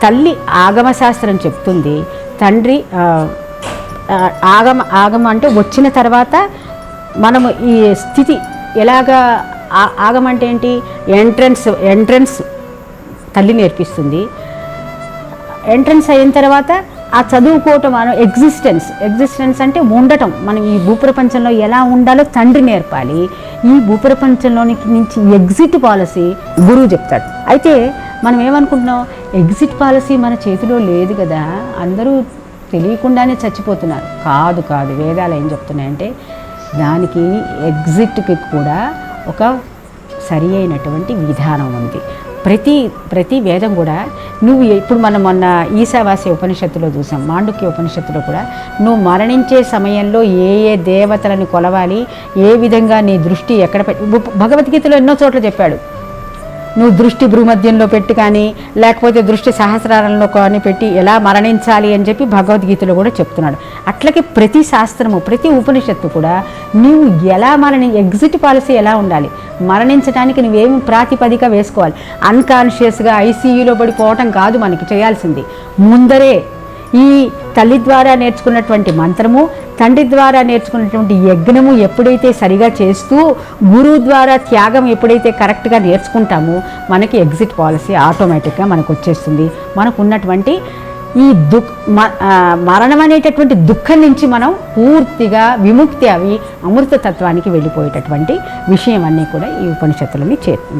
తల్లి ఆగమశాస్త్రం చెప్తుంది, తండ్రి ఆగమ అంటే వచ్చిన తర్వాత మనము ఈ స్థితి ఎలాగా, ఆగమ అంటే ఏంటి, ఎంట్రన్స్ తల్లి నేర్పిస్తుంది. ఎంట్రన్స్ అయిన తర్వాత ఆ చదువుకోవటం, మనం ఎగ్జిస్టెన్స్ అంటే ఉండటం, మనం ఈ భూప్రపంచంలో ఎలా ఉండాలో తండ్రి నేర్పాలి. ఈ భూప్రపంచంలోనికి నుంచి ఎగ్జిట్ పాలసీ గురువు చెప్తాడు. అయితే మనం ఏమనుకుంటున్నాం, ఎగ్జిట్ పాలసీ మన చేతిలో లేదు కదా, అందరూ తెలియకుండానే చచ్చిపోతున్నారు. కాదు, వేదాలు ఏం చెప్తున్నాయంటే దానికి ఎగ్జిట్కి కూడా ఒక సరి అయినటువంటి విధానం ఉంది. ప్రతి వేదం కూడా నువ్వు ఇప్పుడు మనం మొన్న ఈశావాస్య ఉపనిషత్తులో చూసాం, మాండుక్య ఉపనిషత్తులో కూడా నువ్వు మరణించే సమయంలో ఏ దేవతలను కొలవాలి, ఏ విధంగా నీ దృష్టి ఎక్కడ భగవద్గీతలో ఎన్నో చోట్ల చెప్పాడు. నువ్వు దృష్టి భూమధ్యంలో పెట్టి కానీ, లేకపోతే దృష్టి సహస్రారంలో కానీ పెట్టి ఎలా మరణించాలి అని చెప్పి భగవద్గీతలో కూడా చెప్తున్నాడు. అట్లకి ప్రతి శాస్త్రము, ప్రతి ఉపనిషత్తు కూడా నువ్వు ఎలా ఎగ్జిట్ పాలసీ ఎలా ఉండాలి, మరణించడానికి నువ్వేమి ప్రాతిపదిక వేసుకోవాలి. అన్కాన్షియస్గా ఐసీయూలో పడిపోవటం కాదు మనకి చేయాల్సింది. ముందరే ఈ తల్లి ద్వారా నేర్చుకున్నటువంటి మంత్రము, తండ్రి ద్వారా నేర్చుకున్నటువంటి యజ్ఞము ఎప్పుడైతే సరిగా చేస్తూ, గురువు ద్వారా త్యాగం ఎప్పుడైతే కరెక్ట్గా నేర్చుకుంటామో మనకి ఎగ్జిట్ పాలసీ ఆటోమేటిక్గా మనకు వచ్చేస్తుంది. మనకు ఉన్నటువంటి ఈ మరణం అనేటటువంటి దుఃఖం నుంచి మనం పూర్తిగా విముక్తి అవి అమృతతత్వానికి వెళ్ళిపోయేటటువంటి విషయం అన్నీ కూడా ఈ ఉపనిషత్తులని చేరుతుంది.